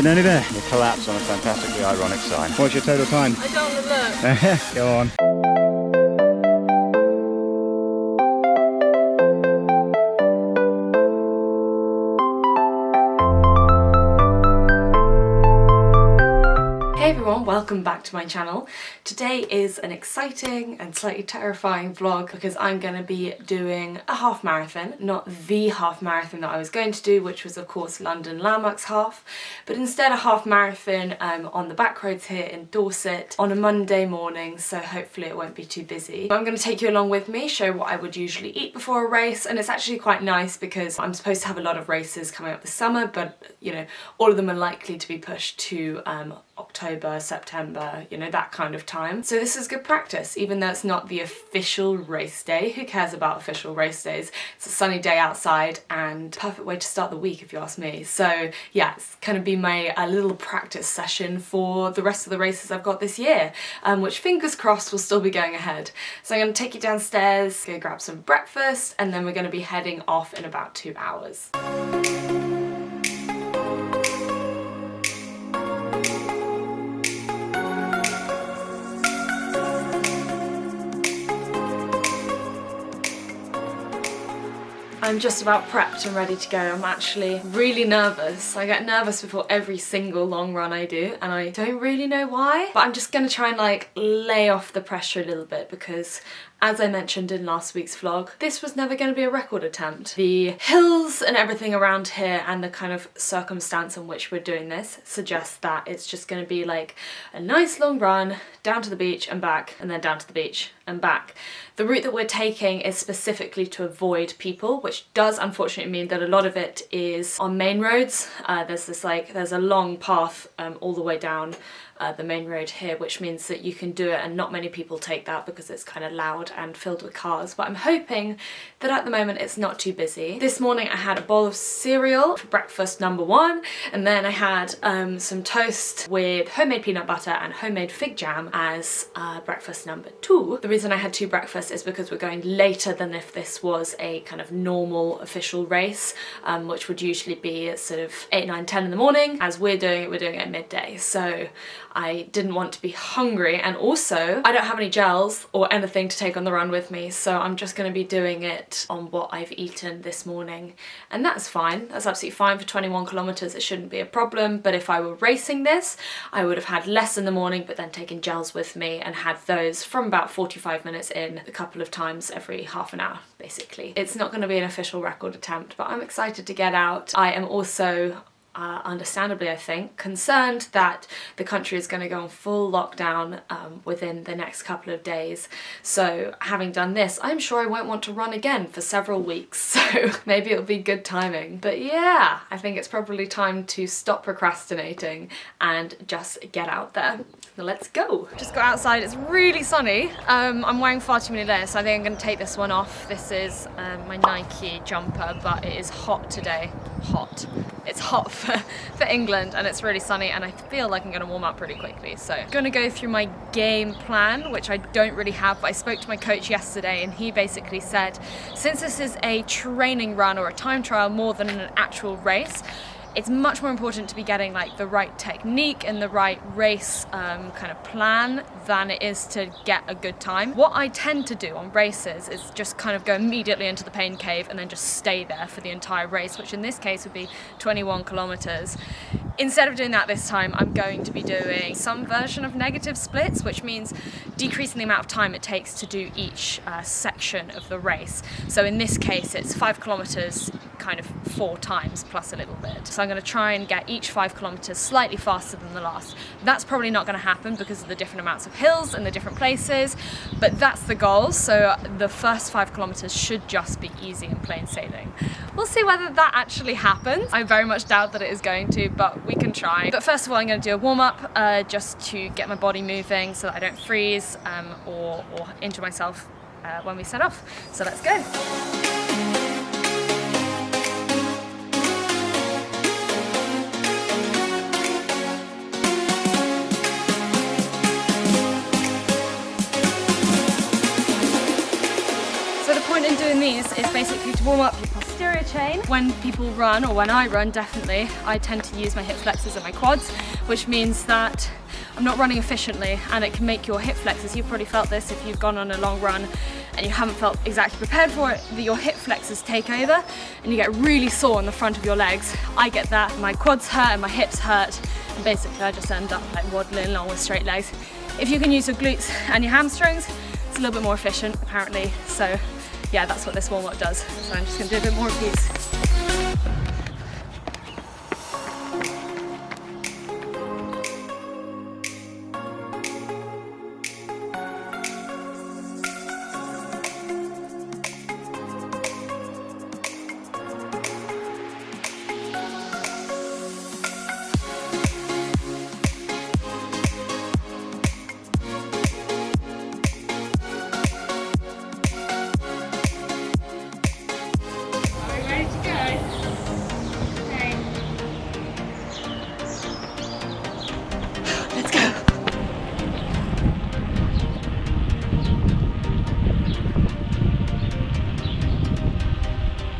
nearly there. You collapse on a fantastically ironic sign. What's your total time? I don't want to look. Go on. Hey everyone, welcome back to my channel. Today is an exciting and slightly terrifying vlog because I'm going to be doing a half marathon. Not the half marathon that I was going to do, which was of course London Landmarks half, but instead a half marathon on the back roads here in Dorset on a Monday morning, so hopefully it won't be too busy. I'm going to take you along with me, show what I would usually eat before a race, and it's actually quite nice because I'm supposed to have a lot of races coming up this summer, but you know, all of them are likely to be pushed to October, September, you know, that kind of time. So this is good practice, even though it's not the official race day. Who cares about official race days? It's a sunny day outside and perfect way to start the week if you ask me. So yeah, it's kind of be my little practice session for the rest of the races I've got this year, which fingers crossed will still be going ahead. So I'm going to take you downstairs, go grab some breakfast, and then we're going to be heading off in about 2 hours. I'm just about prepped and ready to go. I'm actually really nervous. I get nervous before every single long run I do, and I don't really know why, but I'm just gonna try and like lay off the pressure a little bit because, as I mentioned in last week's vlog, this was never going to be a record attempt. The hills and everything around here and the kind of circumstance in which we're doing this suggests that it's just going to be like a nice long run down to the beach and back, and then down to the beach and back. The route that we're taking is specifically to avoid people, which does unfortunately mean that a lot of it is on main roads. There's a long path all the way down the main road here, which means that you can do it and not many people take that because it's kind of loud and filled with cars, but I'm hoping that at the moment it's not too busy. This morning I had a bowl of cereal for breakfast number 1, and then I had some toast with homemade peanut butter and homemade fig jam as breakfast number 2. The reason I had 2 breakfasts is because we're going later than if this was a kind of normal official race, which would usually be at sort of 8, 9, 10 in the morning. As we're doing it at midday, so I didn't want to be hungry, and also I don't have any gels or anything to take on the run with me, so I'm just going to be doing it on what I've eaten this morning, and that's fine. That's absolutely fine for 21 kilometers. It shouldn't be a problem, but if I were racing this, I would have had less in the morning but then taken gels with me and had those from about 45 minutes in, a couple of times every half an hour basically. It's not going to be an official record attempt, but I'm excited to get out. I am also understandably, I think, concerned that the country is going to go on full lockdown within the next couple of days. So having done this, I'm sure I won't want to run again for several weeks, so maybe it'll be good timing. But yeah, I think it's probably time to stop procrastinating and just get out there. So let's go. Just got outside, it's really sunny. I'm wearing far too many layers, so I think I'm going to take this one off. This is my Nike jumper, but it is hot today. Hot. It's hot for England, and it's really sunny, and I feel like I'm going to warm up pretty quickly. So I'm going to go through my game plan, which I don't really have, but I spoke to my coach yesterday and he basically said, since this is a training run or a time trial more than an actual race, it's much more important to be getting like the right technique and the right race kind of plan than it is to get a good time. What I tend to do on races is just kind of go immediately into the pain cave and then just stay there for the entire race, which in this case would be 21 kilometers. Instead of doing that this time, I'm going to be doing some version of negative splits, which means decreasing the amount of time it takes to do each section of the race. So in this case, it's 5 kilometers kind of 4 times plus a little bit. So I'm going to try and get each 5 kilometers slightly faster than the last. That's probably not going to happen because of the different amounts of hills and the different places, but that's the goal. So the first 5 kilometers should just be easy and plain sailing. We'll see whether that actually happens. I very much doubt that it is going to, but we can try. But first of all, I'm going to do a warm-up just to get my body moving so that I don't freeze or injure myself when we set off. So let's go. So the point in doing these is basically to warm up your posterior no chain. When people run, or when I run definitely, I tend to use my hip flexors and my quads, which means that I'm not running efficiently, and it can make your hip flexors, you've probably felt this if you've gone on a long run and you haven't felt exactly prepared for it, that your hip flexors take over and you get really sore on the front of your legs. I get that, my quads hurt and my hips hurt, and basically I just end up like waddling along with straight legs. If you can use your glutes and your hamstrings, it's a little bit more efficient apparently. So yeah, that's what this warm-up does. So I'm just gonna do a bit more of these.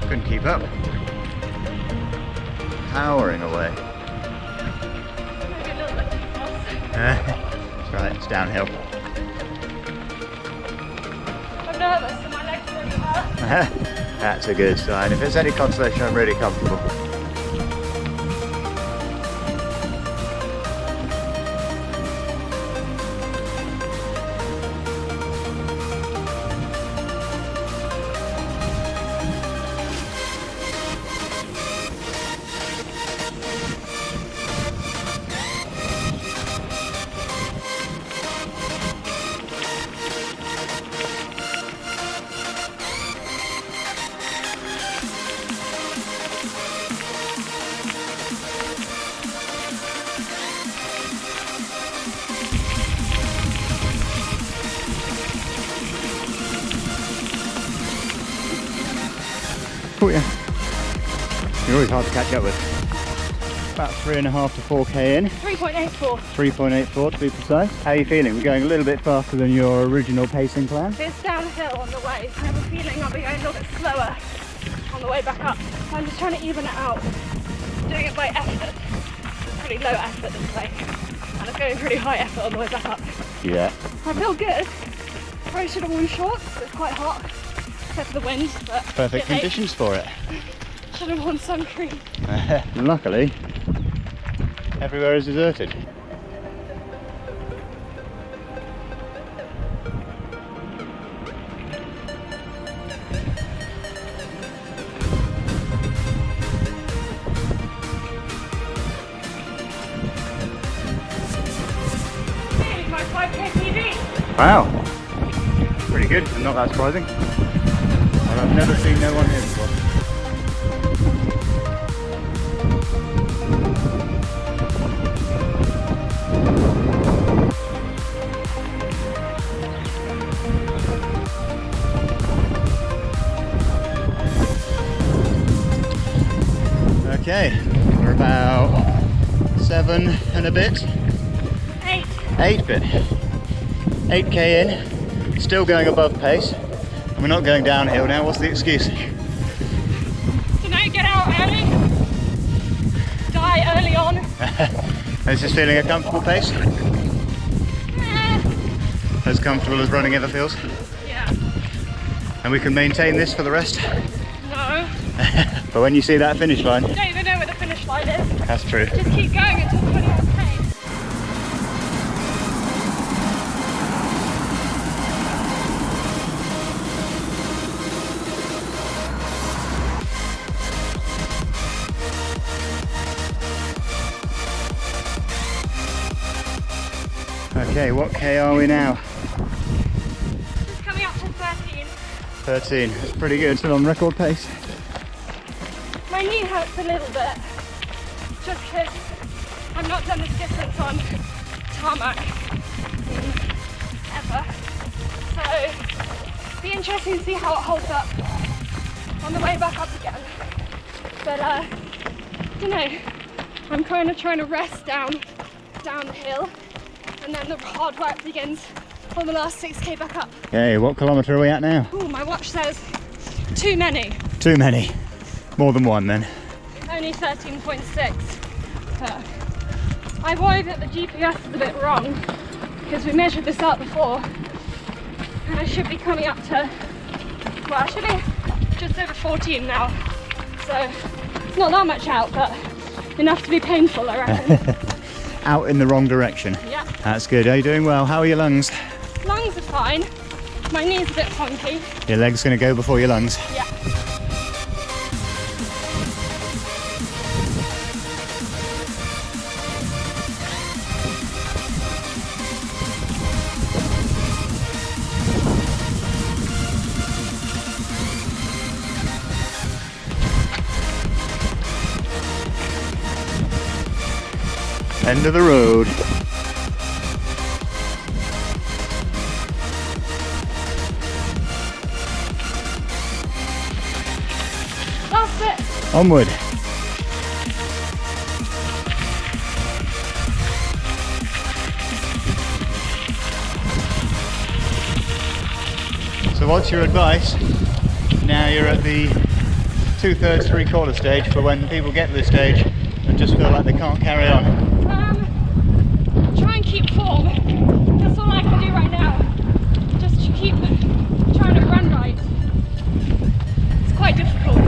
Couldn't keep up. Powering away. Maybe a little bit too fast. That's right, it's downhill. I'm nervous and my legs really hurt. That's a good sign. If there's any consolation, I'm really comfortable. Oh yeah, you're always hard to catch up with. About 3.5 to 4k in. 3.84. 3.84 to be precise. How are you feeling? We're going a little bit faster than your original pacing plan. It's downhill on the way. I have a feeling I'll be going a little bit slower on the way back up. So I'm just trying to even it out. Doing it by effort. Pretty low effort this way. And it's going pretty high effort on the way back up. Yeah. I feel good. Probably should have worn shorts, it's quite hot. Except for the wind, but Perfect conditions for it. Should have worn sun cream. Luckily, everywhere is deserted. Hey, my 5k PB. Wow, pretty good, and not that surprising. And I've never seen no one here before. Okay, we're about 7 and a bit. 8 bit. 8k in, still going above pace. We're not going downhill now, what's the excuse? So now you get out early, die early on. Is this feeling a comfortable pace? As comfortable as running ever feels? Yeah. And we can maintain this for the rest? No. But when you see that finish line? You don't even know where the finish line is. That's true. Just keep going until 21k. Okay, what K are we now? Just coming up to 13. 13, that's pretty good. Still on record pace. My knee hurts a little bit, just because I've not done this distance on tarmac ever. So, be interesting to see how it holds up on the way back up again. But I don't know, I'm kind of trying to rest down the hill, and then the hard work begins on the last 6k back up. Okay, what kilometre are we at now? Ooh, my watch says too many. Too many. More than one then? Only 13.6. But I worry that the GPS is a bit wrong because we measured this out before and I should be coming up to, well, I should be just over 14 now. So it's not that much out, but enough to be painful, I reckon. Out in the wrong direction. Yeah. That's good. Are you doing well? How are your lungs? Lungs are fine. My knee's a bit funky. Your leg's going to go before your lungs. Yeah. End of the road. That's it. Onward. So what's your advice? Now you're at the 2/3, 3/4 stage for when people get to this stage and just feel like they can't carry on. Try and keep form. That's all I can do right now. Just to keep trying to run right. It's quite difficult.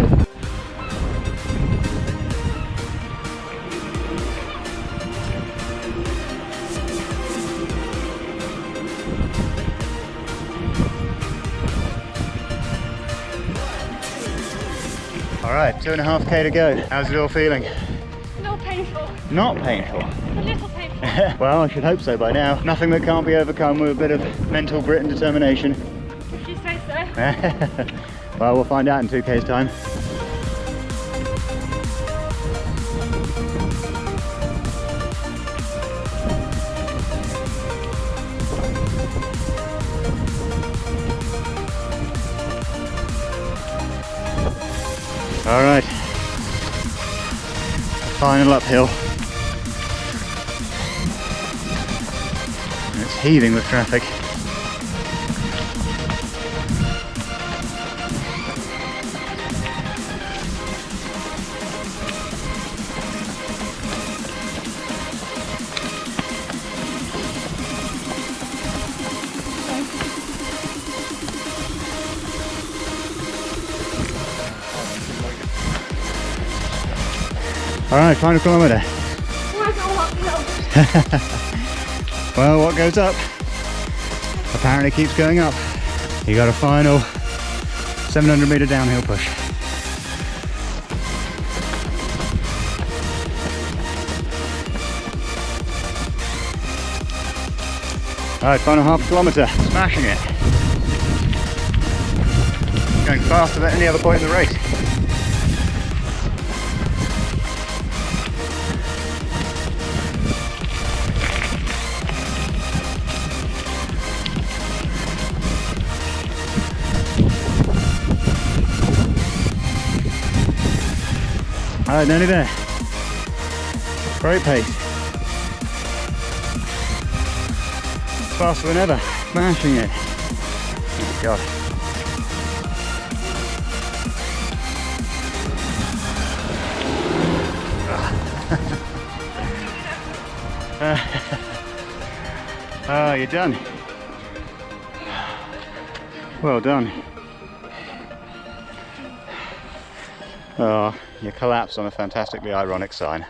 Alright, 2.5k to go. How's it all feeling? A little painful. Not painful. A little painful. Well, I should hope so by now. Nothing that can't be overcome with a bit of mental grit and determination. If you say so. Well, we'll find out in 2k's time. All right, final uphill. It's heaving with traffic. All right, final kilometre. Well, what goes up apparently keeps going up. You got a final 700 metre downhill push. All right, final half kilometre, smashing it. Going faster than any other point in the race. All right, nearly there. Great pace. Faster than ever. Smashing it. Oh God. Oh, you're done. Well done. Oh, you collapsed on a fantastically ironic sign.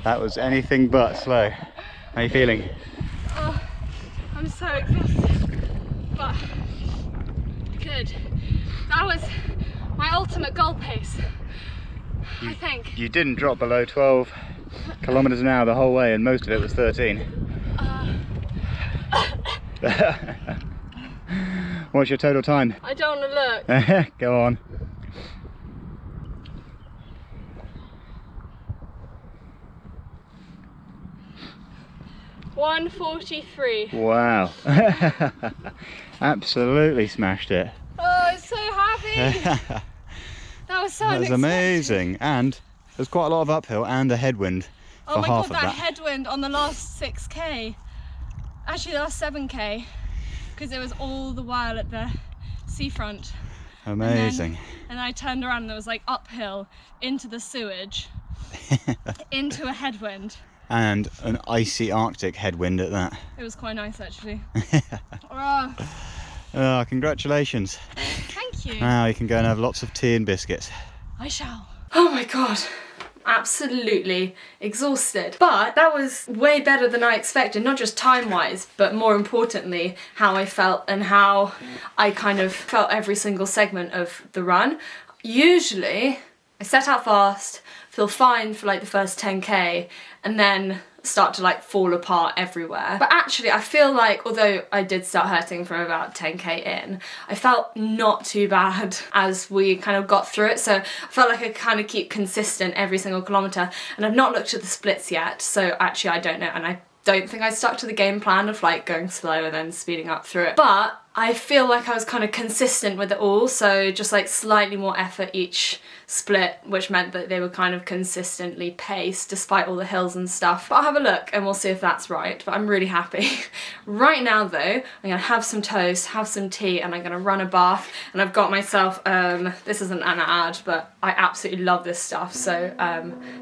That was anything but slow. How are you feeling? Oh, I'm so exhausted, but good. That was my ultimate goal pace, I think. You didn't drop below 12 kilometers an hour the whole way, and most of it was 13. What's your total time? I don't want to look. Go on. $1:43. Wow. Absolutely smashed it. Oh, I'm so happy. That was so That was unexpected. amazing. And there's quite a lot of uphill and a headwind for Oh my half God, of that headwind on the last 6k. Actually, the last 7k. Because it was all the while at the seafront. Amazing. And I turned around and it was like uphill into the sewage, into a headwind. And an icy Arctic headwind at that. It was quite nice actually. Oh, congratulations. Thank you. Now you can go and have lots of tea and biscuits. I shall. Oh my god. Absolutely exhausted. But that was way better than I expected, not just time-wise, but more importantly, how I felt and how I kind of felt every single segment of the run. Usually, I set out fast, feel fine for like the first 10k, and then start to like fall apart everywhere. But actually I feel like, although I did start hurting from about 10k in, I felt not too bad as we kind of got through it. So I felt like I kind of keep consistent every single kilometre, and I've not looked at the splits yet, so actually I don't know, and I don't think I stuck to the game plan of like going slow and then speeding up through it. But I feel like I was kind of consistent with it all, so just like slightly more effort each split, which meant that they were kind of consistently paced despite all the hills and stuff. But I'll have a look and we'll see if that's right, but I'm really happy. Right now though, I'm gonna have some toast, have some tea, and I'm gonna run a bath, and I've got myself, this isn't an ad, but I absolutely love this stuff, so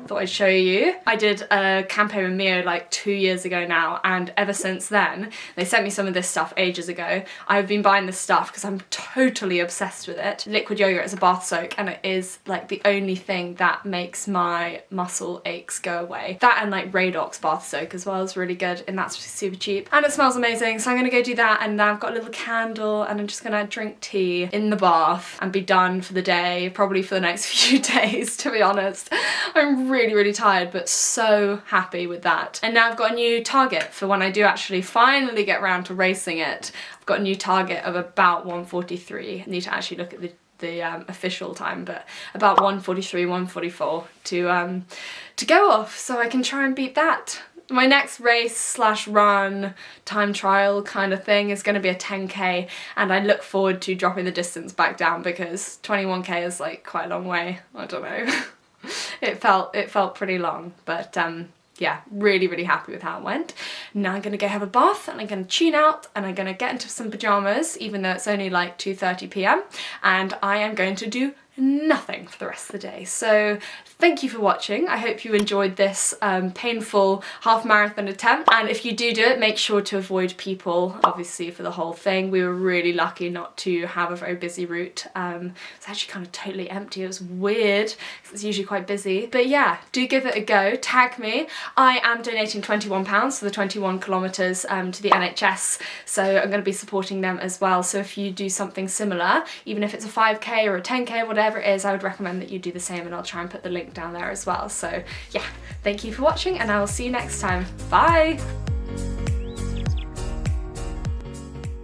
thought I'd show you. I did a campaign with Mio like 2 years ago now, and ever since then, they sent me some of this stuff ages ago. I've been buying this stuff because I'm totally obsessed with it. Liquid yogurt is a bath soak, and it is like the only thing that makes my muscle aches go away. That and like Radox bath soak as well is really good, and that's super cheap. And it smells amazing, so I'm gonna go do that, and I've got a little candle, and I'm just gonna drink tea in the bath and be done for the day, probably for the next few days, to be honest. I'm really, really tired, but so happy with that. And now I've got a new target for when I do actually finally get around to racing it. I've got a new target of about 1:43. I need to actually look at the official time, but about 1:43, 1:44 to go off, so I can try and beat that. My next race slash run time trial kind of thing is going to be a 10k, and I look forward to dropping the distance back down because 21k is like quite a long way. I don't know. it felt pretty long, but yeah, really, really happy with how it went. Now I'm gonna go have a bath, and I'm gonna tune out, and I'm gonna get into some pajamas, even though it's only like 2:30 p.m, and I am going to do nothing for the rest of the day. So thank you for watching. I hope you enjoyed this painful half marathon attempt, and if you do it, make sure to avoid people, obviously, for the whole thing. We were really lucky not to have a very busy route. It's actually kind of totally empty. It was weird because it's usually quite busy, but yeah, do give it a go. Tag me. I am donating £21 for the 21 kilometres to the NHS, so I'm going to be supporting them as well. So if you do something similar, even if it's a 5k or a 10k, whatever it is, I would recommend that you do the same, and I'll try and put the link down there as well. So yeah, thank you for watching, and I will see you next time. Bye!